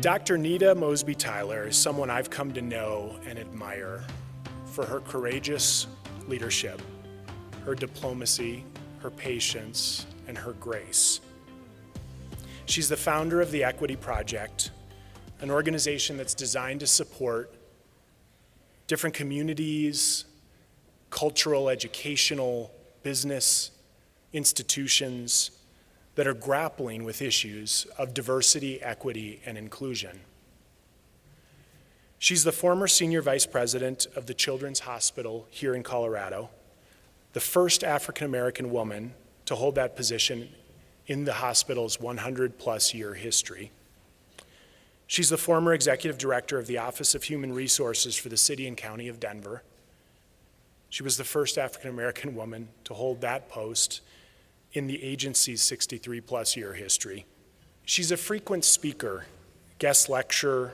Dr. Nita Mosby Tyler is someone I've come to know and admire for her courageous leadership, her diplomacy, her patience, and her grace. She's the founder of the Equity Project, an organization that's designed to support different communities, cultural, educational, business institutions that are grappling with issues of diversity, equity, and inclusion. She's the former senior vice president of the Children's Hospital here in Colorado, the first African-American woman to hold that position in the hospital's 100-plus year history. She's the former executive director of the Office of Human Resources for the City and County of Denver. She was the first African-American woman to hold that post in the agency's 63-plus year history. She's a frequent speaker, guest lecturer,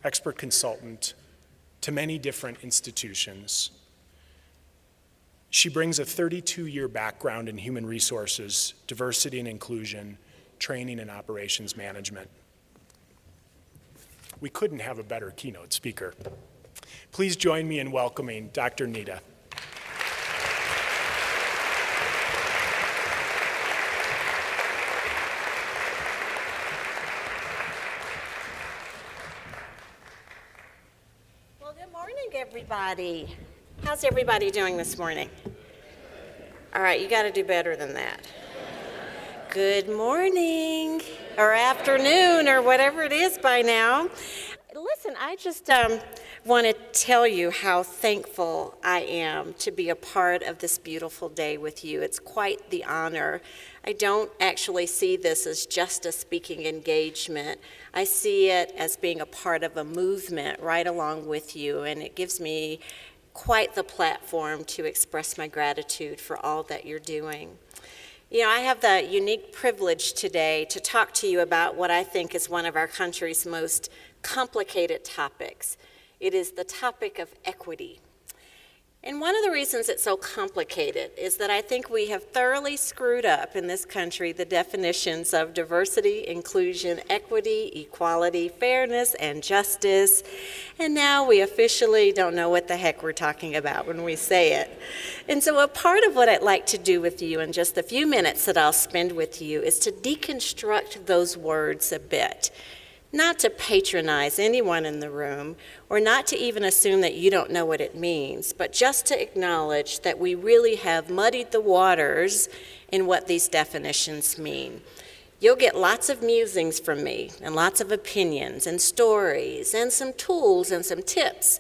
expert consultant to many different institutions. She brings a 32-year background in human resources, diversity and inclusion, training and operations management. We couldn't have a better keynote speaker. Please join me in welcoming Dr. Nita. Everybody. How's everybody doing this morning? All right, you got to do better than that. Good morning, or afternoon, or whatever it is by now. Listen, I just want to tell you how thankful I am to be a part of this beautiful day with you. It's quite the honor. I don't actually see this as just a speaking engagement. I see it as being a part of a movement right along with you, and it gives me quite the platform to express my gratitude for all that you're doing. You know, I have the unique privilege today to talk to you about what I think is one of our country's most complicated topics. It is the topic of equity. And one of the reasons it's so complicated is that I think we have thoroughly screwed up in this country the definitions of diversity, inclusion, equity, equality, fairness, and justice. And now we officially don't know what the heck we're talking about when we say it. And so a part of what I'd like to do with you in just the few minutes that I'll spend with you is to deconstruct those words a bit. Not to patronize anyone in the room, or not to even assume that you don't know what it means, but just to acknowledge that we really have muddied the waters in what these definitions mean. You'll get lots of musings from me, and lots of opinions, and stories, and some tools, and some tips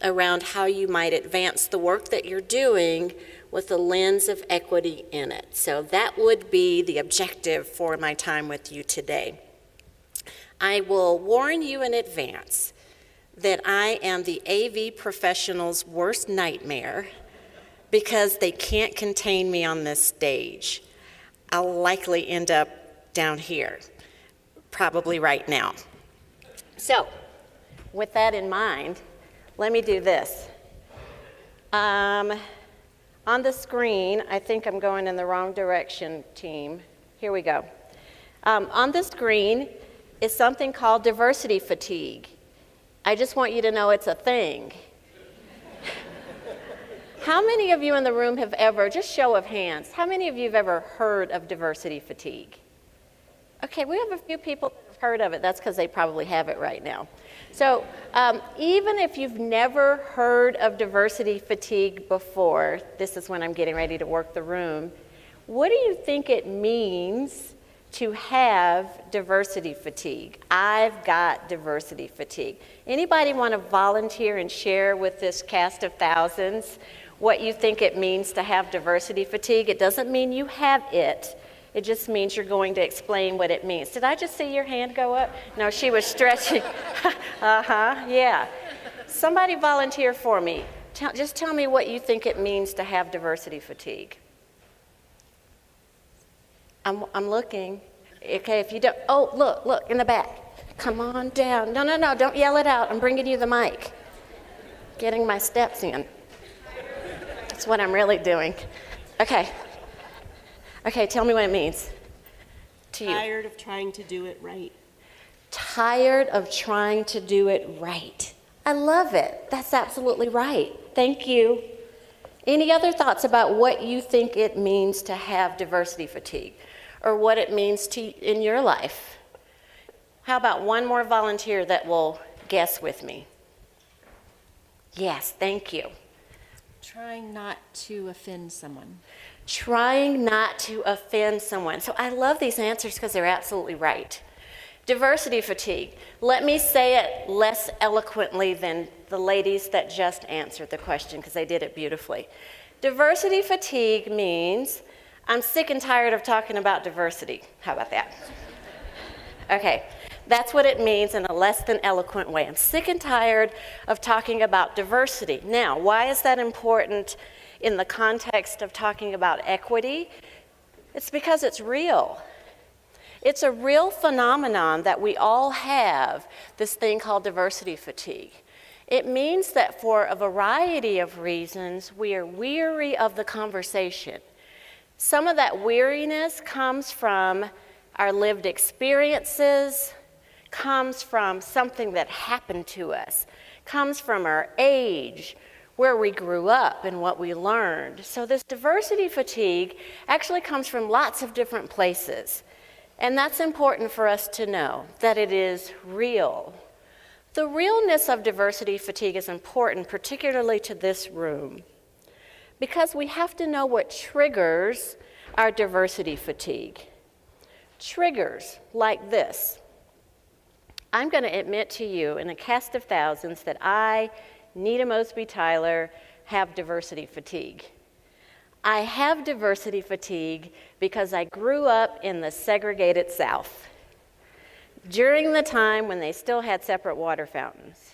around how you might advance the work that you're doing with the lens of equity in it. So that would be the objective for my time with you today. I will warn you in advance that I am the AV professional's worst nightmare because they can't contain me on this stage. I'll likely end up down here, probably right now. So, with that in mind, let me do this. On the screen, I think I'm going in the wrong direction, team. Here we go. On the screen is something called diversity fatigue. I just want you to know it's a thing. How many of you in the room have ever, just show of hands, how many of you have ever heard of diversity fatigue? Okay, we have a few people that have heard of it. That's because they probably have it right now. So even if you've never heard of diversity fatigue before, this is when I'm getting ready to work the room, what do you think it means to have diversity fatigue? I've got diversity fatigue. Anybody want to volunteer and share with this cast of thousands what you think it means to have diversity fatigue? It doesn't mean you have it. It just means you're going to explain what it means. Did I just see your hand go up? No, she was stretching. Yeah. Somebody volunteer for me. Just tell me what you think it means to have diversity fatigue. I'm looking. Okay, if you don't, oh, look, in the back. Come on down. No, don't yell it out. I'm bringing you the mic. Getting my steps in. That's what I'm really doing. Okay, tell me what it means to you. Tired of trying to do it right. Tired of trying to do it right. I love it. That's absolutely right. Thank you. Any other thoughts about what you think it means to have diversity fatigue, or what it means in your life? How about one more volunteer that will guess with me? Yes, thank you. Trying not to offend someone. Trying not to offend someone. So I love these answers because they're absolutely right. Diversity fatigue. Let me say it less eloquently than the ladies that just answered the question, because they did it beautifully. Diversity fatigue means I'm sick and tired of talking about diversity. How about that? Okay, that's what it means in a less than eloquent way. I'm sick and tired of talking about diversity. Now, why is that important in the context of talking about equity? It's because it's real. It's a real phenomenon that we all have, this thing called diversity fatigue. It means that for a variety of reasons, we are weary of the conversation. Some of that weariness comes from our lived experiences, comes from something that happened to us, comes from our age, where we grew up and what we learned. So this diversity fatigue actually comes from lots of different places. And that's important for us to know, that it is real. The realness of diversity fatigue is important, particularly to this room, because we have to know what triggers our diversity fatigue. Triggers like this. I'm going to admit to you in a cast of thousands that I, Nita Mosby Tyler, have diversity fatigue. I have diversity fatigue because I grew up in the segregated South during the time when they still had separate water fountains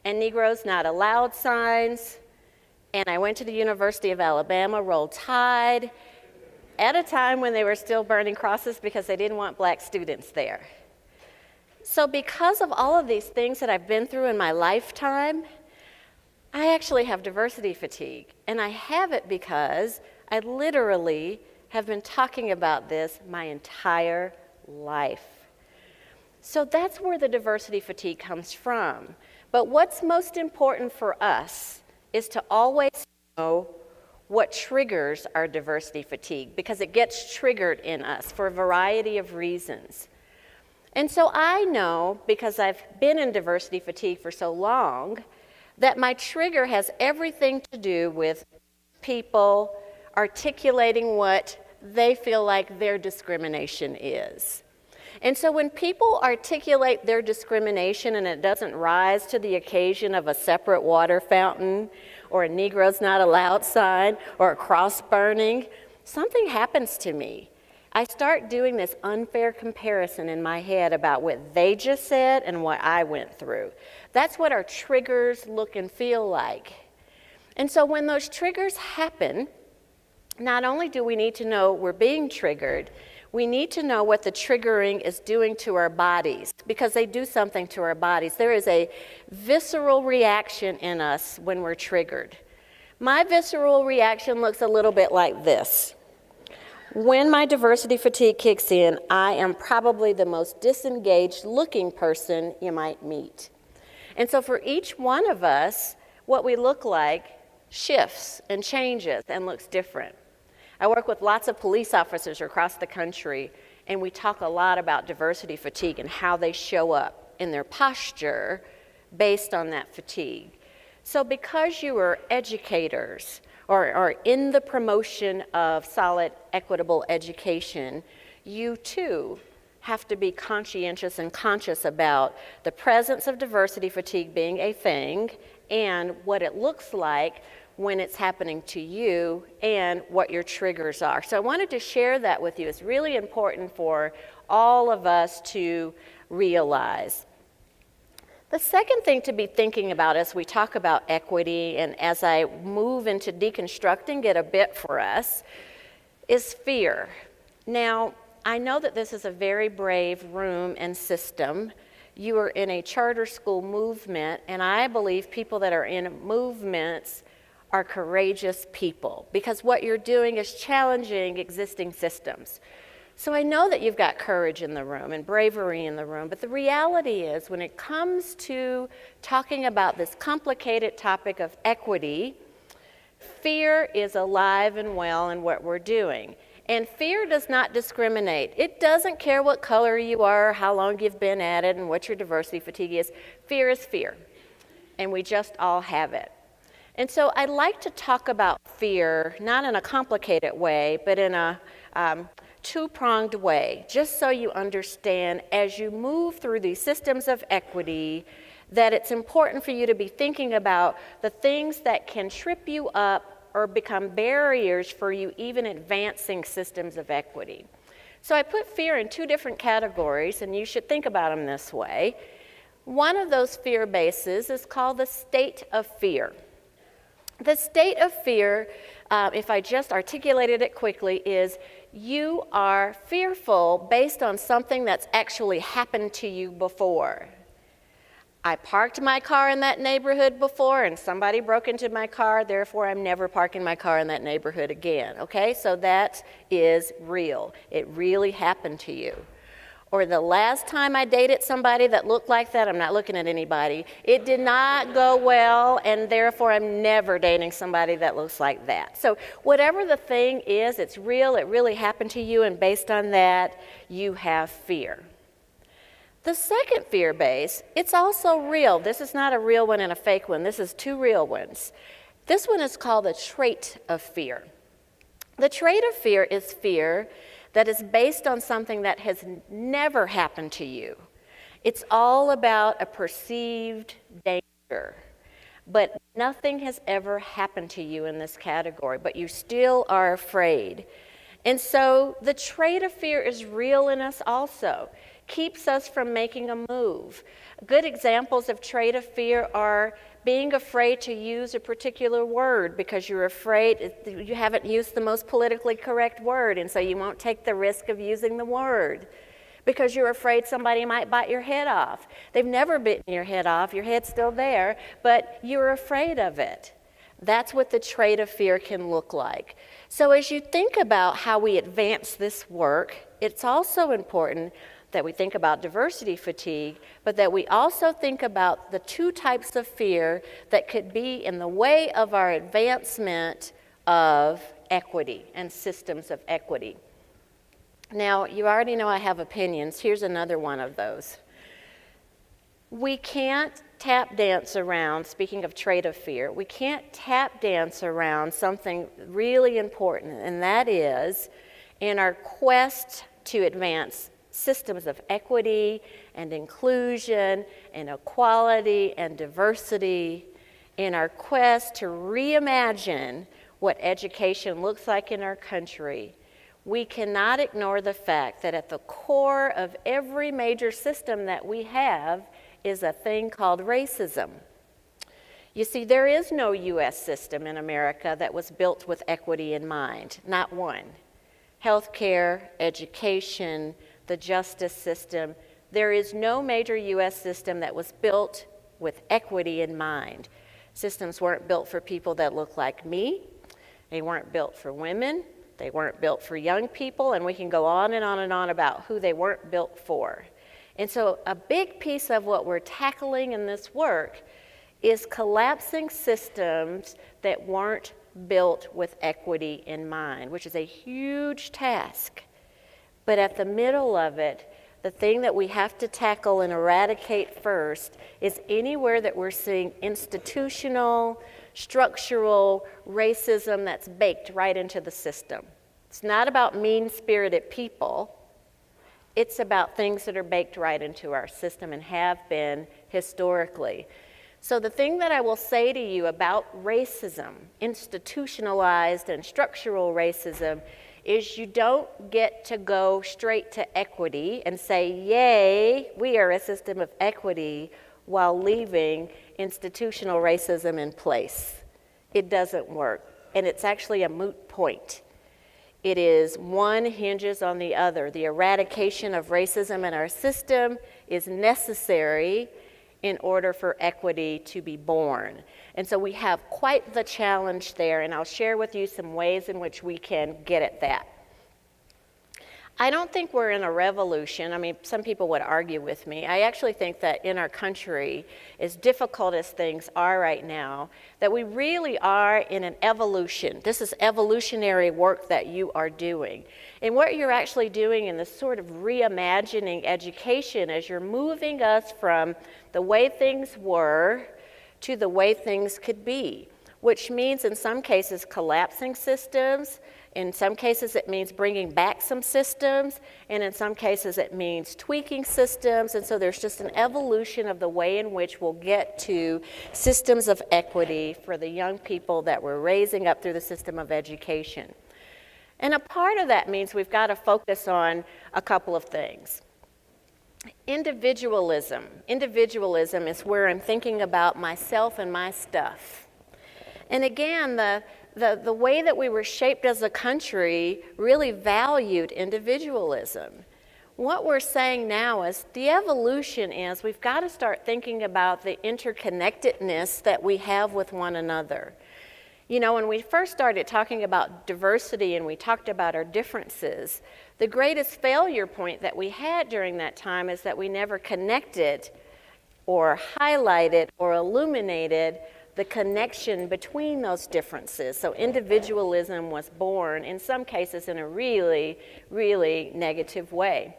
and Negroes not allowed signs, and I went to the University of Alabama, Roll Tide, at a time when they were still burning crosses because they didn't want black students there. So because of all of these things that I've been through in my lifetime, I actually have diversity fatigue, and I have it because I literally have been talking about this my entire life. So that's where the diversity fatigue comes from. But what's most important for us is to always know what triggers our diversity fatigue, because it gets triggered in us for a variety of reasons. And so I know, because I've been in diversity fatigue for so long, that my trigger has everything to do with people articulating what they feel like their discrimination is. And so when people articulate their discrimination and it doesn't rise to the occasion of a separate water fountain or a Negroes Not Allowed sign or a cross burning, something happens to me. I start doing this unfair comparison in my head about what they just said and what I went through. That's what our triggers look and feel like. And so when those triggers happen, not only do we need to know we're being triggered, we need to know what the triggering is doing to our bodies, because they do something to our bodies. There is a visceral reaction in us when we're triggered. My visceral reaction looks a little bit like this. When my diversity fatigue kicks in, I am probably the most disengaged looking person you might meet. And so for each one of us, what we look like shifts and changes and looks different. I work with lots of police officers across the country, and we talk a lot about diversity fatigue and how they show up in their posture based on that fatigue. So because you are educators or in the promotion of solid, equitable education, you too have to be conscientious and conscious about the presence of diversity fatigue being a thing and what it looks like when it's happening to you and what your triggers are. So I wanted to share that with you. It's really important for all of us to realize. The second thing to be thinking about as we talk about equity, and as I move into deconstructing it a bit for us, is fear. Now, I know that this is a very brave room and system. You are in a charter school movement, and I believe people that are in movements are courageous people, because what you're doing is challenging existing systems. So I know that you've got courage in the room and bravery in the room, but the reality is when it comes to talking about this complicated topic of equity, fear is alive and well in what we're doing. And fear does not discriminate. It doesn't care what color you are, how long you've been at it, and what your diversity fatigue is. Fear is fear, and we just all have it. And so I'd like to talk about fear, not in a complicated way, but in a two-pronged way, just so you understand as you move through these systems of equity that it's important for you to be thinking about the things that can trip you up or become barriers for you even advancing systems of equity. So I put fear in two different categories, and you should think about them this way. One of those fear bases is called the state of fear. The state of fear, if I just articulated it quickly, is you are fearful based on something that's actually happened to you before. I parked my car in that neighborhood before and somebody broke into my car, therefore I'm never parking my car in that neighborhood again, okay? So that is real. It really happened to you. Or the last time I dated somebody that looked like that, I'm not looking at anybody, it did not go well and therefore I'm never dating somebody that looks like that. So whatever the thing is, it's real, it really happened to you, and based on that, you have fear. The second fear base, it's also real. This is not a real one and a fake one. This is two real ones. This one is called the trait of fear. The trait of fear is fear that is based on something that has never happened to you. It's all about a perceived danger, but nothing has ever happened to you in this category, but you still are afraid. And so the trait of fear is real in us also. Keeps us from making a move. Good examples of trait of fear are being afraid to use a particular word because you're afraid you haven't used the most politically correct word, and so you won't take the risk of using the word because you're afraid somebody might bite your head off. They've never bitten your head off, your head's still there, but you're afraid of it. That's what the trait of fear can look like. So as you think about how we advance this work, it's also important that we think about diversity fatigue, but that we also think about the two types of fear that could be in the way of our advancement of equity and systems of equity. Now, you already know I have opinions. Here's another one of those. We can't tap dance around, speaking of trait of fear, we can't tap dance around something really important, and that is in our quest to advance systems of equity and inclusion and equality and diversity, in our quest to reimagine what education looks like in our country, we cannot ignore the fact that at the core of every major system that we have is a thing called racism. You see, there is no U.S. system in America that was built with equity in mind, not one. Healthcare, education, the justice system, there is no major U.S. system that was built with equity in mind. Systems weren't built for people that look like me. They weren't built for women. They weren't built for young people, and we can go on and on and on about who they weren't built for. And so a big piece of what we're tackling in this work is collapsing systems that weren't built with equity in mind, which is a huge task. But at the middle of it, the thing that we have to tackle and eradicate first is anywhere that we're seeing institutional, structural racism that's baked right into the system. It's not about mean-spirited people. It's about things that are baked right into our system and have been historically. So the thing that I will say to you about racism, institutionalized and structural racism, is you don't get to go straight to equity and say, yay, we are a system of equity, while leaving institutional racism in place. It doesn't work, and it's actually a moot point. It is one hinges on the other. The eradication of racism in our system is necessary in order for equity to be born. And so we have quite the challenge there, and I'll share with you some ways in which we can get at that. I don't think we're in a revolution. I mean, some people would argue with me. I actually think that in our country, as difficult as things are right now, that we really are in an evolution. This is evolutionary work that you are doing. And what you're actually doing in this sort of reimagining education is you're moving us from the way things were to the way things could be, which means in some cases collapsing systems. In some cases, it means bringing back some systems, and in some cases, it means tweaking systems. And so there's just an evolution of the way in which we'll get to systems of equity for the young people that we're raising up through the system of education. And a part of that means we've got to focus on a couple of things. Individualism. Individualism is where I'm thinking about myself and my stuff. And again, the way that we were shaped as a country really valued individualism. What we're saying now is the evolution is we've got to start thinking about the interconnectedness that we have with one another. You know, when we first started talking about diversity and we talked about our differences, the greatest failure point that we had during that time is that we never connected or highlighted or illuminated the connection between those differences. So individualism was born, in some cases, in a really, really negative way.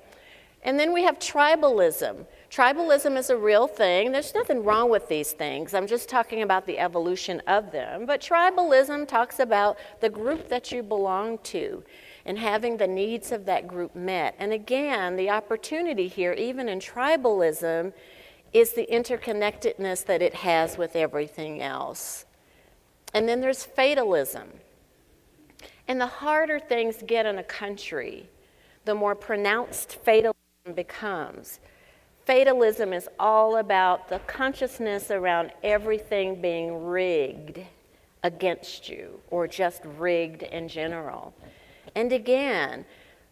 And then we have tribalism. Tribalism is a real thing. There's nothing wrong with these things. I'm just talking about the evolution of them. But tribalism talks about the group that you belong to and having the needs of that group met. And again, the opportunity here, even in tribalism, is the interconnectedness that it has with everything else. And then there's fatalism. And the harder things get in a country, the more pronounced fatalism becomes. Fatalism is all about the consciousness around everything being rigged against you, or just rigged in general. And again,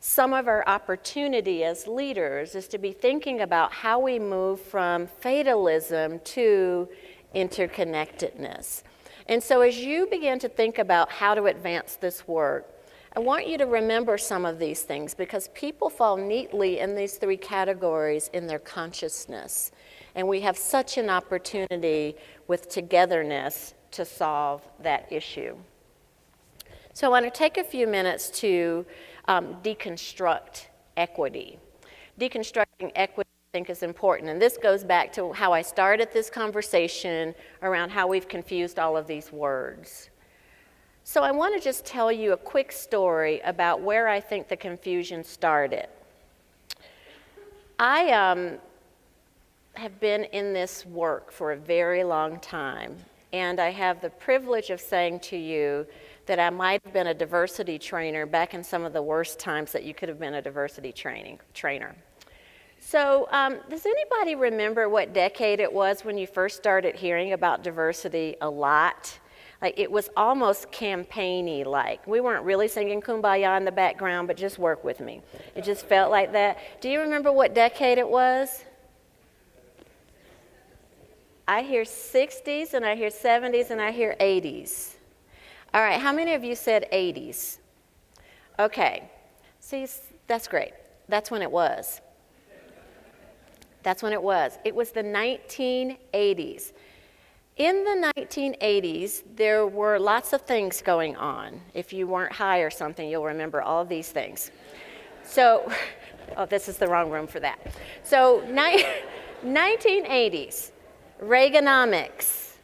some of our opportunity as leaders is to be thinking about how we move from fatalism to interconnectedness. And so as you begin to think about how to advance this work, I want you to remember some of these things because people fall neatly in these three categories in their consciousness. And we have such an opportunity with togetherness to solve that issue. So I want to take a few minutes to deconstruct equity. Deconstructing equity, I think, is important. And this goes back to how I started this conversation around how we've confused all of these words. So I want to just tell you a quick story about where I think the confusion started. I have been in this work for a very long time, and I have the privilege of saying to you that I might have been a diversity trainer back in some of the worst times that you could have been a diversity trainer. So does anybody remember what decade it was when you first started hearing about diversity a lot? Like it was almost campaigny like. We weren't really singing Kumbaya in the background, but just work with me. It just felt like that. Do you remember what decade it was? I hear 60s, and I hear 70s, and I hear 80s. All right, how many of you said 80s? Okay, see, that's great. That's when it was. That's when it was. It was the 1980s. In the 1980s, there were lots of things going on. If you weren't high or something, you'll remember all of these things. So, oh, this is the wrong room for that. So, 1980s, Reaganomics,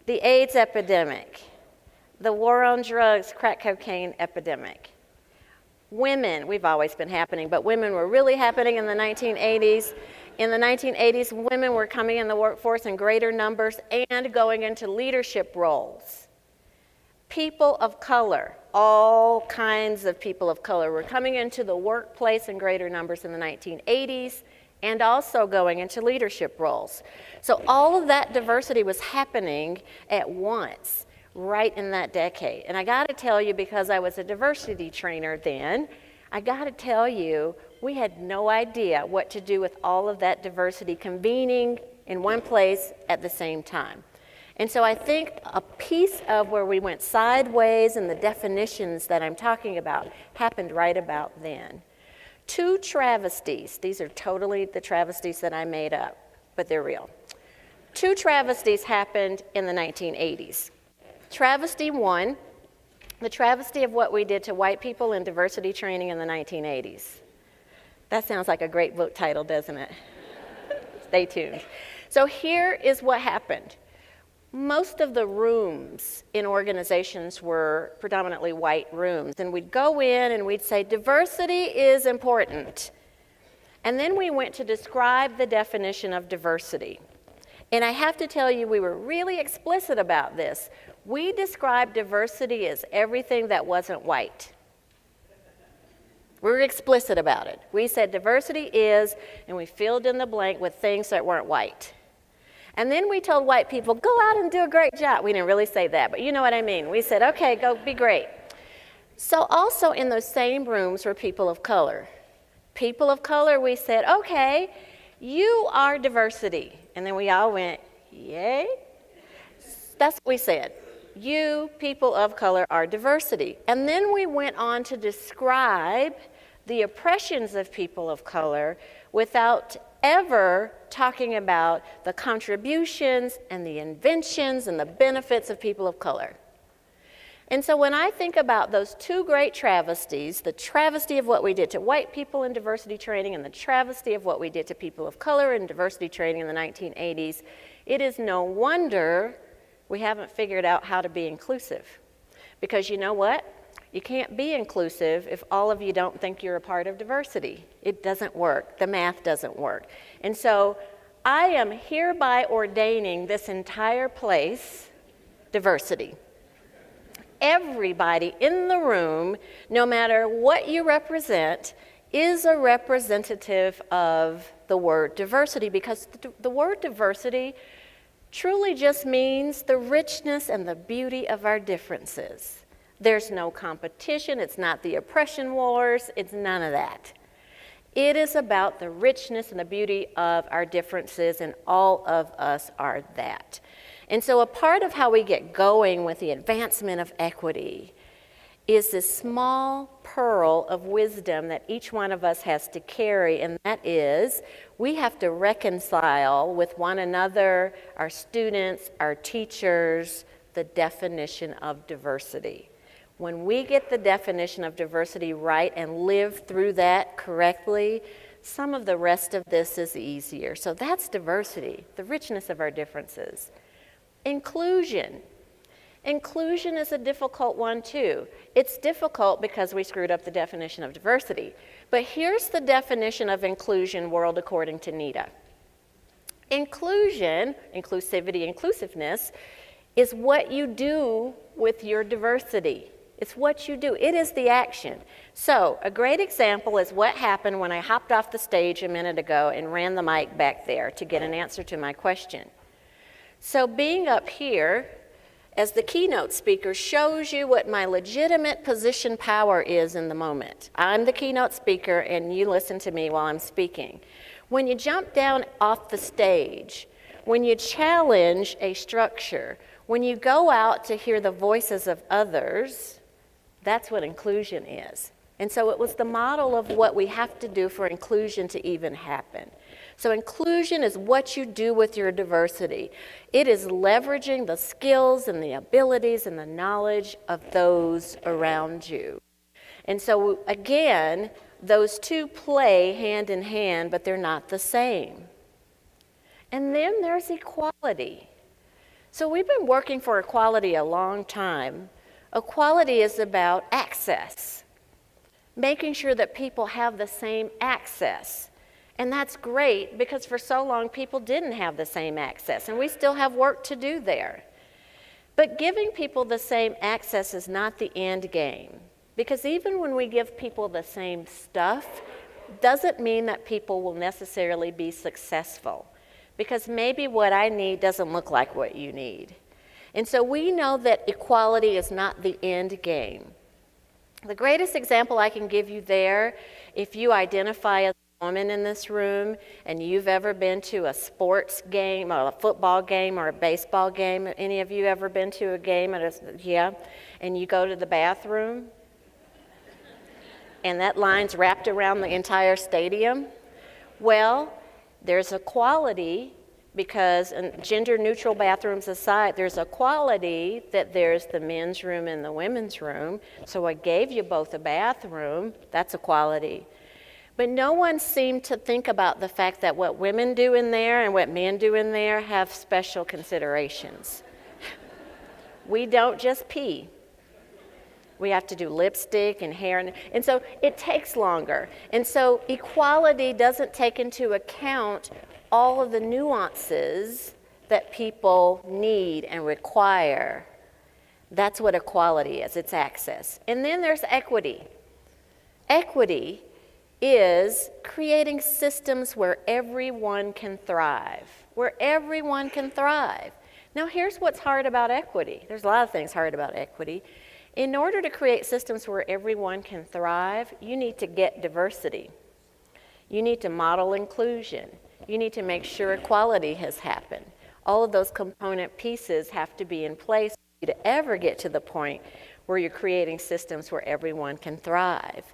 the AIDS epidemic, the war on drugs, crack cocaine epidemic. Women, we've always been happening, but women were really happening in the 1980s. In the 1980s, women were coming in the workforce in greater numbers and going into leadership roles. People of color, all kinds of people of color, were coming into the workplace in greater numbers in the 1980s and also going into leadership roles. So all of that diversity was happening at once, right in that decade. And I got to tell you, because I was a diversity trainer then, I got to tell you, we had no idea what to do with all of that diversity convening in one place at the same time. And so I think a piece of where we went sideways in the definitions that I'm talking about happened right about then. 2 travesties. These are totally the travesties that I made up, but they're real. 2 travesties happened in the 1980s. Travesty 1, the travesty of what we did to white people in diversity training in the 1980s. That sounds like a great book title, doesn't it? Stay tuned. So here is what happened. Most of the rooms in organizations were predominantly white rooms, and we'd go in and we'd say, diversity is important. And then we went to describe the definition of diversity. And I have to tell you, we were really explicit about this. We described diversity as everything that wasn't white. We were explicit about it. We said diversity is, and we filled in the blank with things that weren't white. And then we told white people, go out and do a great job. We didn't really say that, but you know what I mean. We said, okay, go be great. So also in those same rooms were people of color. People of color, we said, okay, you are diversity. And then we all went, yay? That's what we said. You, people of color, are diversity. And then we went on to describe the oppressions of people of color without ever talking about the contributions and the inventions and the benefits of people of color. And so when I think about those 2 great travesties, the travesty of what we did to white people in diversity training and the travesty of what we did to people of color in diversity training in the 1980s, it is no wonder we haven't figured out how to be inclusive. Because you know what? You can't be inclusive if all of you don't think you're a part of diversity. It doesn't work. The math doesn't work. And so I am hereby ordaining this entire place diversity. Everybody in the room, no matter what you represent, is a representative of the word diversity, because the word diversity truly just means the richness and the beauty of our differences. There's no competition, it's not the oppression wars, it's none of that. It is about the richness and the beauty of our differences, and all of us are that. And so a part of how we get going with the advancement of equity is this small pearl of wisdom that each one of us has to carry, and that is we have to reconcile with one another, our students, our teachers, the definition of diversity. When we get the definition of diversity right and live through that correctly, some of the rest of this is easier. So that's diversity, the richness of our differences. Inclusion. Inclusion is a difficult one too. It's difficult because we screwed up the definition of diversity. But here's the definition of inclusion world according to Nita. Inclusion, inclusivity, inclusiveness, is what you do with your diversity. It's what you do. It is the action. So a great example is what happened when I hopped off the stage a minute ago and ran the mic back there to get an answer to my question. So being up here as the keynote speaker shows you what my legitimate position power is in the moment. I'm the keynote speaker and you listen to me while I'm speaking. When you jump down off the stage, when you challenge a structure, when you go out to hear the voices of others, that's what inclusion is. And so it was the model of what we have to do for inclusion to even happen. So inclusion is what you do with your diversity. It is leveraging the skills and the abilities and the knowledge of those around you. And so again, those two play hand in hand, but they're not the same. And then there's equality. So we've been working for equality a long time. Equality is about access, making sure that people have the same access. And that's great because for so long people didn't have the same access, and we still have work to do there. But giving people the same access is not the end game, because even when we give people the same stuff, doesn't mean that people will necessarily be successful, because maybe what I need doesn't look like what you need. And so we know that equality is not the end game. The greatest example I can give you there, if you identify as a woman in this room and you've ever been to a sports game or a football game or a baseball game, any of you ever been to a game and you go to the bathroom? and that line's wrapped around the entire stadium, well, there's equality because, and gender-neutral bathrooms aside, there's equality that there's the men's room and the women's room. So I gave you both a bathroom. That's equality. But no one seemed to think about the fact that what women do in there and what men do in there have special considerations. We don't just pee. We have to do lipstick and hair, and so it takes longer. And so equality doesn't take into account all of the nuances that people need and require. That's what equality is, it's access. And then there's equity. Equity is creating systems where everyone can thrive, where everyone can thrive. Now here's what's hard about equity. There's a lot of things hard about equity. In order to create systems where everyone can thrive, you need to get diversity. You need to model inclusion. You need to make sure equality has happened. All of those component pieces have to be in place for you to ever get to the point where you're creating systems where everyone can thrive.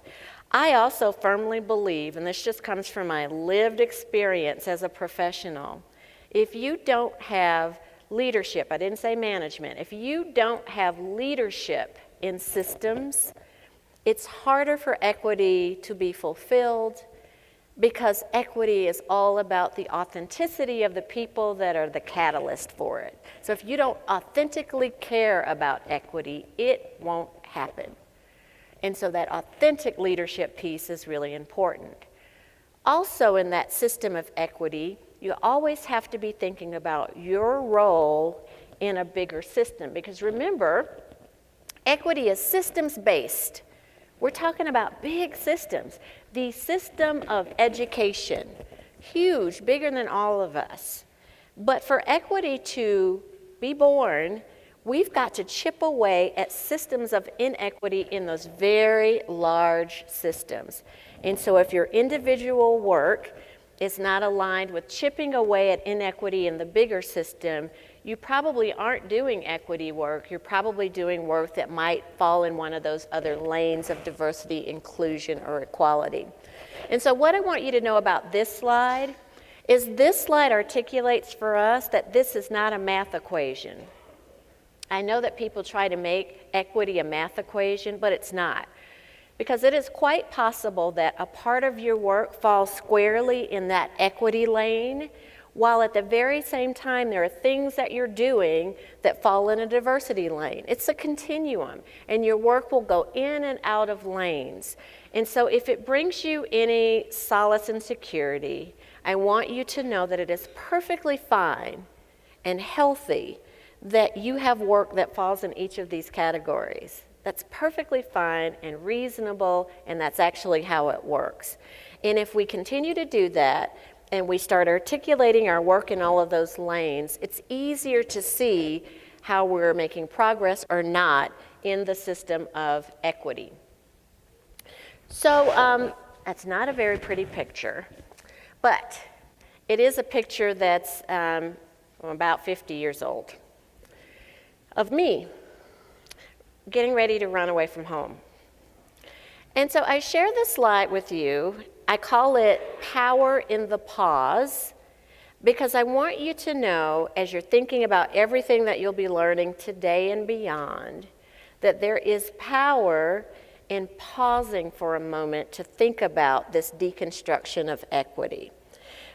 I also firmly believe, and this just comes from my lived experience as a professional, if you don't have leadership, I didn't say management, if you don't have leadership in systems, it's harder for equity to be fulfilled because equity is all about the authenticity of the people that are the catalyst for it. So if you don't authentically care about equity, it won't happen. And so that authentic leadership piece is really important. Also in that system of equity, you always have to be thinking about your role in a bigger system, because remember, equity is systems-based. We're talking about big systems. The system of education, huge, bigger than all of us. But for equity to be born, we've got to chip away at systems of inequity in those very large systems. And so if your individual work is not aligned with chipping away at inequity in the bigger system, you probably aren't doing equity work. You're probably doing work that might fall in one of those other lanes of diversity, inclusion, or equality. And so what I want you to know about this slide is this slide articulates for us that this is not a math equation. I know that people try to make equity a math equation, but it's not. Because it is quite possible that a part of your work falls squarely in that equity lane, while at the very same time there are things that you're doing that fall in a diversity lane. It's a continuum, and your work will go in and out of lanes. And so if it brings you any solace and security, I want you to know that it is perfectly fine and healthy that you have work that falls in each of these categories. That's perfectly fine and reasonable, and that's actually how it works. And if we continue to do that, and we start articulating our work in all of those lanes, it's easier to see how we're making progress or not in the system of equity. So that's not a very pretty picture, but it is a picture that's about 50 years old of me getting ready to run away from home. And so I share this slide with you. I call it Power in the Pause, because I want you to know, as you're thinking about everything that you'll be learning today and beyond, that there is power in pausing for a moment to think about this deconstruction of equity.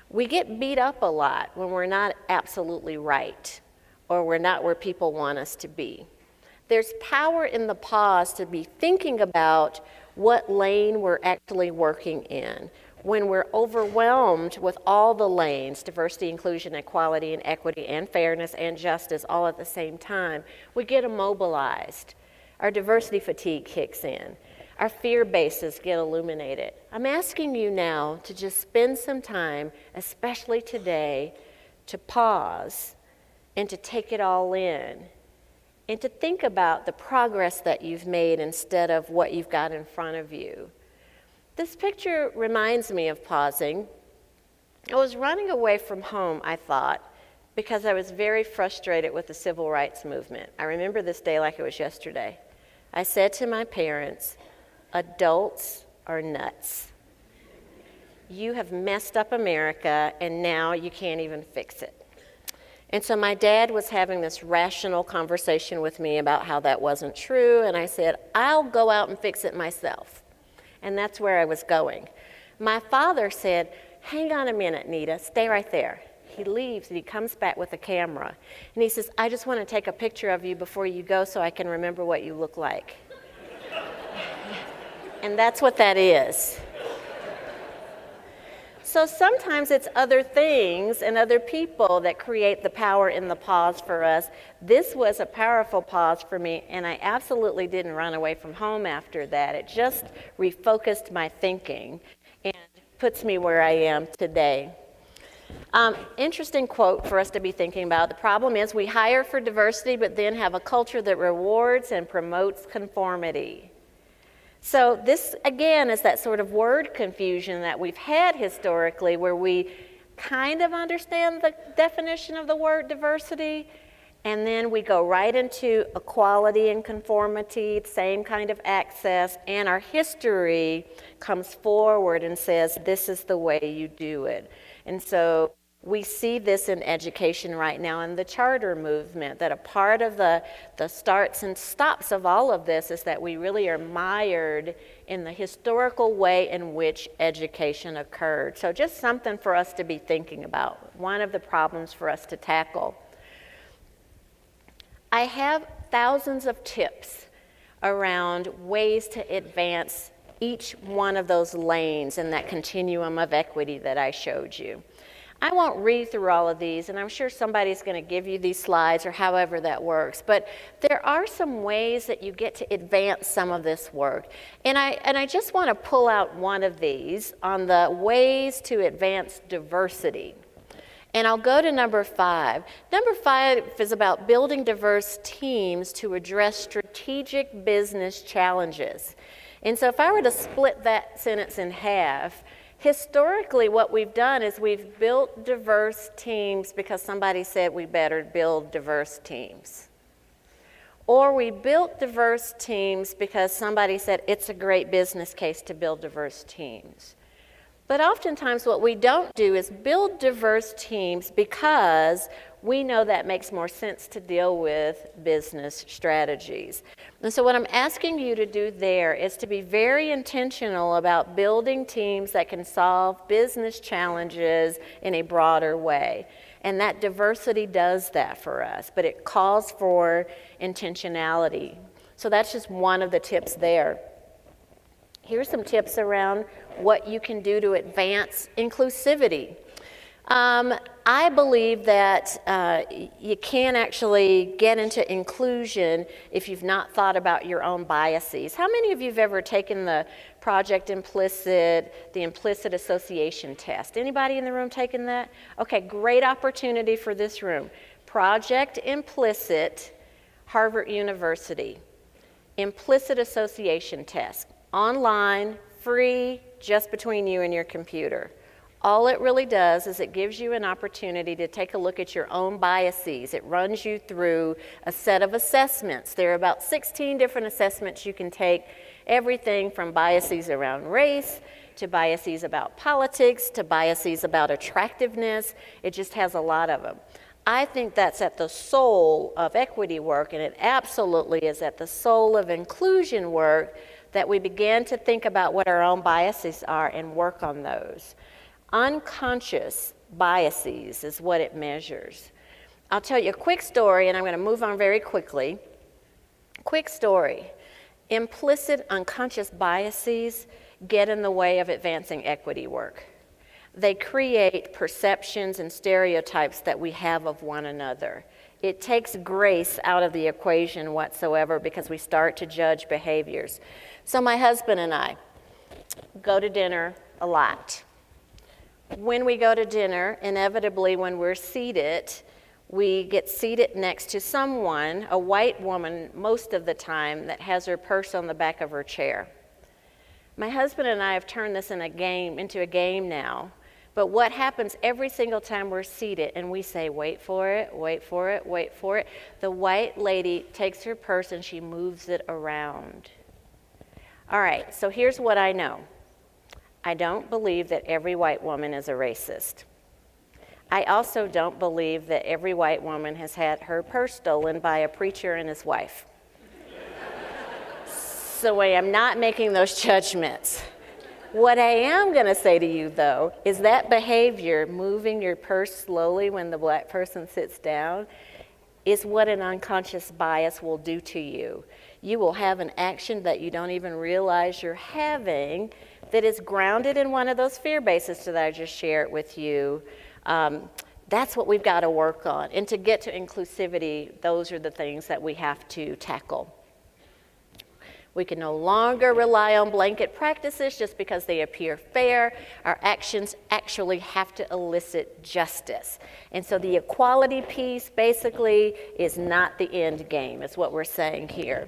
We get beat up a lot when we're not absolutely right, or we're not where people want us to be. There's power in the pause to be thinking about what lane we're actually working in. When we're overwhelmed with all the lanes, diversity, inclusion, equality, and equity, and fairness, and justice all at the same time, we get immobilized. Our diversity fatigue kicks in. Our fear bases get illuminated. I'm asking you now to just spend some time, especially today, to pause and to take it all in, and to think about the progress that you've made instead of what you've got in front of you. This picture reminds me of pausing. I was running away from home, I thought, because I was very frustrated with the civil rights movement. I remember this day like it was yesterday. I said to my parents, adults are nuts. You have messed up America, and now you can't even fix it. And so my dad was having this rational conversation with me about how that wasn't true, and I said, I'll go out and fix it myself. And that's where I was going. My father said, hang on a minute, Nita, stay right there. He leaves and he comes back with a camera. And he says, I just want to take a picture of you before you go so I can remember what you look like. And that's what that is. So sometimes it's other things and other people that create the power in the pause for us. This was a powerful pause for me, and I absolutely didn't run away from home after that. It just refocused my thinking and puts me where I am today. Interesting quote for us to be thinking about. The problem is we hire for diversity, but then have a culture that rewards and promotes conformity. So this, again, is that sort of word confusion that we've had historically where we kind of understand the definition of the word diversity, and then we go right into equality and conformity, same kind of access, and our history comes forward and says, this is the way you do it. And so we see this in education right now in the charter movement, that a part of the starts and stops of all of this is that we really are mired in the historical way in which education occurred. So just something for us to be thinking about, one of the problems for us to tackle. I have thousands of tips around ways to advance each one of those lanes in that continuum of equity that I showed you. I won't read through all of these, and I'm sure somebody's going to give you these slides or however that works, but there are some ways that you get to advance some of this work. And I just want to pull out one of these on the ways to advance diversity. And I'll go to number 5. Number 5 is about building diverse teams to address strategic business challenges. And so if I were to split that sentence in half, historically, what we've done is we've built diverse teams because somebody said we better build diverse teams. Or we built diverse teams because somebody said it's a great business case to build diverse teams. But oftentimes what we don't do is build diverse teams because we know that makes more sense to deal with business strategies. And so what I'm asking you to do there is to be very intentional about building teams that can solve business challenges in a broader way. And that diversity does that for us, but it calls for intentionality. So that's just one of the tips there. Here's some tips around what you can do to advance inclusivity. I believe that you can't actually get into inclusion if you've not thought about your own biases. How many of you have ever taken the project implicit, the implicit association test? Anybody in the room taken that? Okay, great opportunity for this room. Project implicit, Harvard University. Implicit association test. Online, free, just between you and your computer. All it really does is it gives you an opportunity to take a look at your own biases. It runs you through a set of assessments. There are about 16 different assessments you can take, everything from biases around race, to biases about politics, to biases about attractiveness. It just has a lot of them. I think that's at the soul of equity work, and it absolutely is at the soul of inclusion work, that we begin to think about what our own biases are and work on those. Unconscious biases is what it measures. I'll tell you a quick story, and I'm going to move on very quickly. Quick story. Implicit unconscious biases get in the way of advancing equity work. They create perceptions and stereotypes that we have of one another. It takes grace out of the equation whatsoever because we start to judge behaviors. So my husband and I go to dinner a lot. When we go to dinner, inevitably when we're seated, we get seated next to someone, a white woman most of the time, that has her purse on the back of her chair. My husband and I have turned this into a game now. But what happens every single time we're seated and we say, wait for it, wait for it, wait for it, the white lady takes her purse and she moves it around. All right, so here's what I know. I don't believe that every white woman is a racist. I also don't believe that every white woman has had her purse stolen by a preacher and his wife. So I am not making those judgments. What I am going to say to you, though, is that behavior, moving your purse slowly when the black person sits down, is what an unconscious bias will do to you. You will have an action that you don't even realize you're having that is grounded in one of those fear bases that I just shared with you. That's what we've got to work on. And to get to inclusivity, those are the things that we have to tackle. We can no longer rely on blanket practices just because they appear fair. Our actions actually have to elicit justice. And so the equality piece basically is not the end game, is what we're saying here.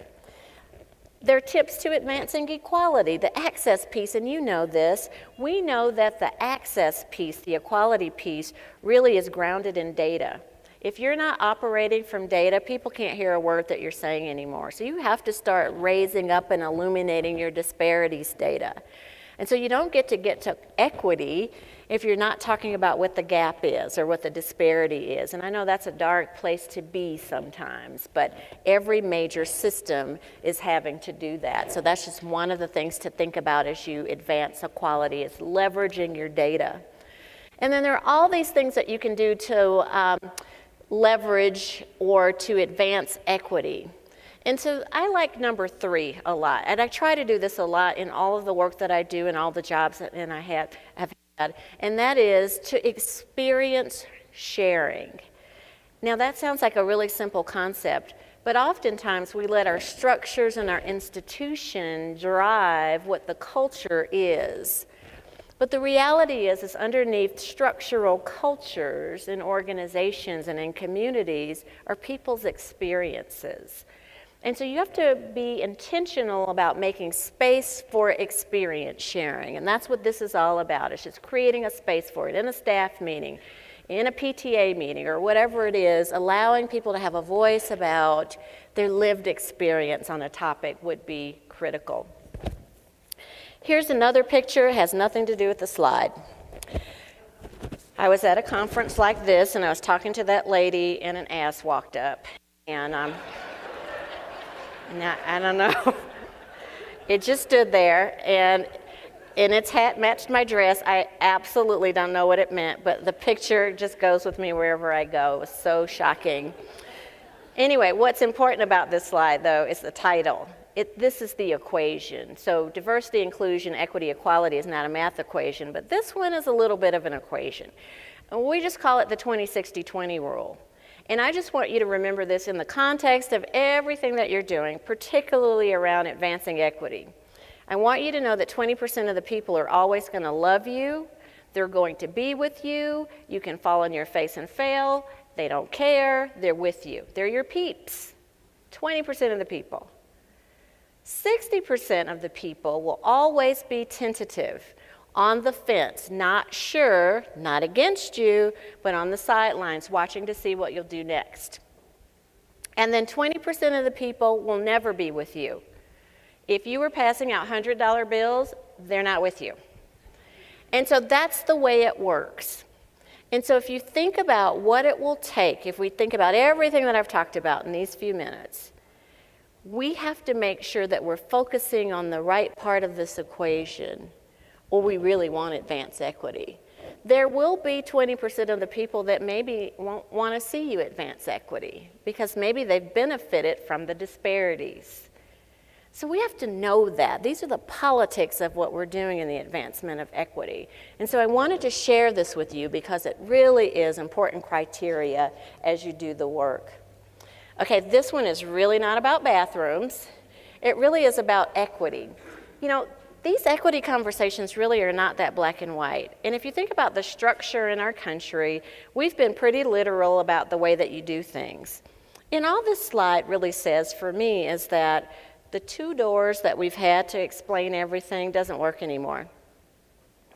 There are tips to advancing equality, the access piece, and you know this. We know that the access piece, the equality piece, really is grounded in data. If you're not operating from data, people can't hear a word that you're saying anymore. So you have to start raising up and illuminating your disparities data. And so you don't get to equity if you're not talking about what the gap is or what the disparity is. And I know that's a dark place to be sometimes, but every major system is having to do that. So that's just one of the things to think about as you advance equality, is leveraging your data. And then there are all these things that you can do to leverage or to advance equity. And so I like number 3 a lot, and I try to do this a lot in all of the work that I do and all the jobs that I have had, and that is to experience sharing. Now that sounds like a really simple concept, but oftentimes we let our structures and our institution drive what the culture is. But the reality is underneath structural cultures in organizations and in communities are people's experiences. And so you have to be intentional about making space for experience sharing. And that's what this is all about. It's just creating a space for it in a staff meeting, in a PTA meeting, or whatever it is. Allowing people to have a voice about their lived experience on a topic would be critical. Here's another picture. It has nothing to do with the slide. I was at a conference like this, and I was talking to that lady, and an ass walked up. And I don't know. It just stood there, and its hat matched my dress. I absolutely don't know what it meant, but the picture just goes with me wherever I go. It was so shocking. Anyway, what's important about this slide, though, is the title. This is the equation. So diversity, inclusion, equity, equality is not a math equation, but this one is a little bit of an equation. And we just call it the 20-60-20 rule. And I just want you to remember this in the context of everything that you're doing, particularly around advancing equity. I want you to know that 20% of the people are always going to love you. They're going to be with you. You can fall on your face and fail. They don't care. They're with you. They're your peeps. 20% of the people. 60% of the people will always be tentative, on the fence, not sure, not against you, but on the sidelines, watching to see what you'll do next. And then 20% of the people will never be with you. If you were passing out $100 bills, they're not with you. And so that's the way it works. And so if you think about what it will take, if we think about everything that I've talked about in these few minutes, we have to make sure that we're focusing on the right part of this equation, or we really want advance equity. There will be 20% of the people that maybe won't want to see you advance equity because maybe they've benefited from the disparities. So we have to know that. These are the politics of what we're doing in the advancement of equity. And so I wanted to share this with you because it really is important criteria as you do the work. Okay, this one is really not about bathrooms. It really is about equity. You know, these equity conversations really are not that black and white. And if you think about the structure in our country, we've been pretty literal about the way that you do things. And all this slide really says for me is that the 2 doors that we've had to explain everything doesn't work anymore.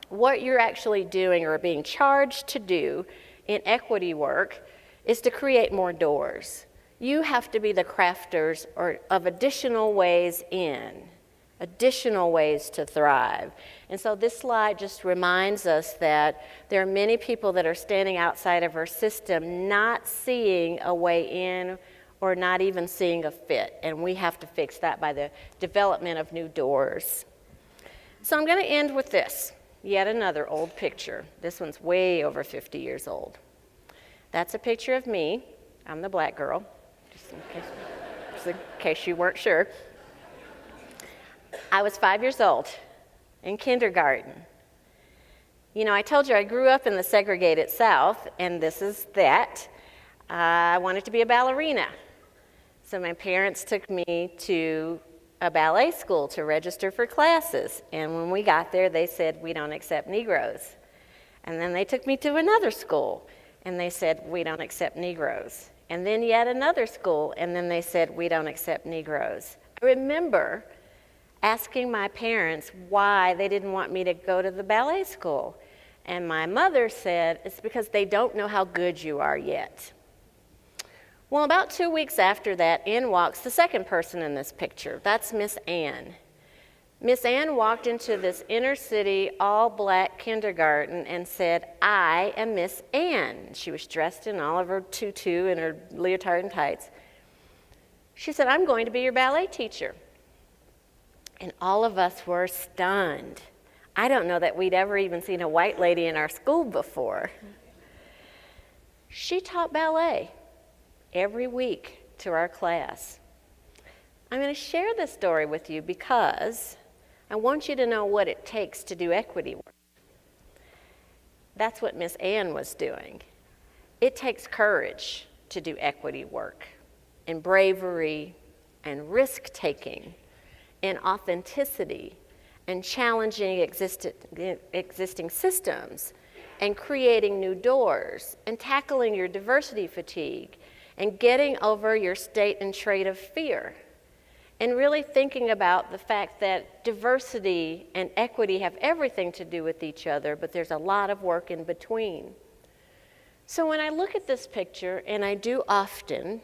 What you're actually doing or being charged to do in equity work is to create more doors. You have to be the crafters of additional ways in. additional ways to thrive. And so this slide just reminds us that there are many people that are standing outside of our system not seeing a way in or not even seeing a fit. And we have to fix that by the development of new doors. So I'm going to end with this, yet another old picture. This one's way over 50 years old. That's a picture of me. I'm the black girl, just in case you weren't sure. I was 5 years old in kindergarten. You know, I told you I grew up in the segregated South, and this is that. I wanted to be a ballerina. So my parents took me to a ballet school to register for classes. And when we got there, they said, "We don't accept Negroes." And then they took me to another school, and they said, "We don't accept Negroes." And then yet another school, and then they said, "We don't accept Negroes." I remember asking my parents why they didn't want me to go to the ballet school. And my mother said, "It's because they don't know how good you are yet." Well, about 2 weeks after that, in walks the second person in this picture. That's Miss Ann. Miss Ann walked into this inner city, all-black kindergarten and said, "I am Miss Ann." She was dressed in all of her tutu and her leotard and tights. She said, "I'm going to be your ballet teacher." And all of us were stunned. I don't know that we'd ever even seen a white lady in our school before. She taught ballet every week to our class. I'm going to share this story with you because I want you to know what it takes to do equity work. That's what Miss Ann was doing. It takes courage to do equity work, and bravery, and risk-taking, and authenticity, and challenging existing systems, and creating new doors, and tackling your diversity fatigue, and getting over your state and trait of fear, and really thinking about the fact that diversity and equity have everything to do with each other, but there's a lot of work in between. So when I look at this picture, and I do often,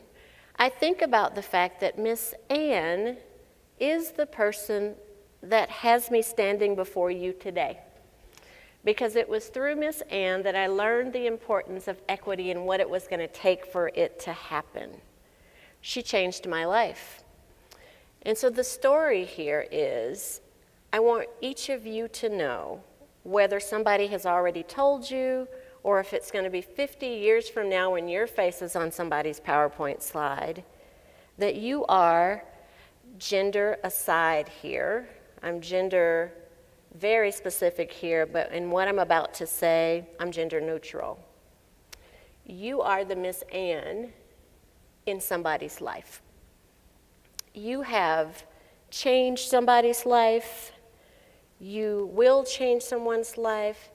I think about the fact that Miss Ann is the person that has me standing before you today. Because it was through Miss Ann that I learned the importance of equity and what it was going to take for it to happen. She changed my life. And so the story here is, I want each of you to know, whether somebody has already told you, or if it's going to be 50 years from now when your face is on somebody's PowerPoint slide, that you are gender aside here. I'm gender very specific here, but in what I'm about to say, I'm gender neutral. You are the Miss Ann in somebody's life. You have changed somebody's life, you will change someone's life,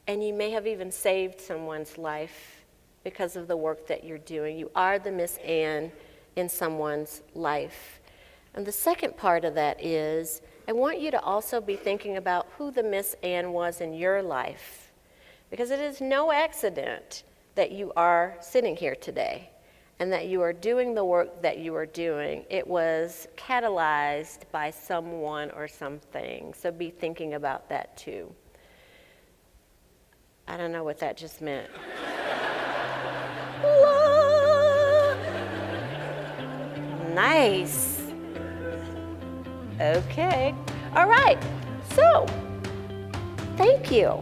and you may have even saved someone's life because of the work that you're doing. You are the Miss Ann in someone's life. And the second part of that is, I want you to also be thinking about who the Miss Ann was in your life. Because it is no accident that you are sitting here today and that you are doing the work that you are doing. It was catalyzed by someone or something. So be thinking about that too. I don't know what that just meant. Nice. Okay. All right. So, thank you.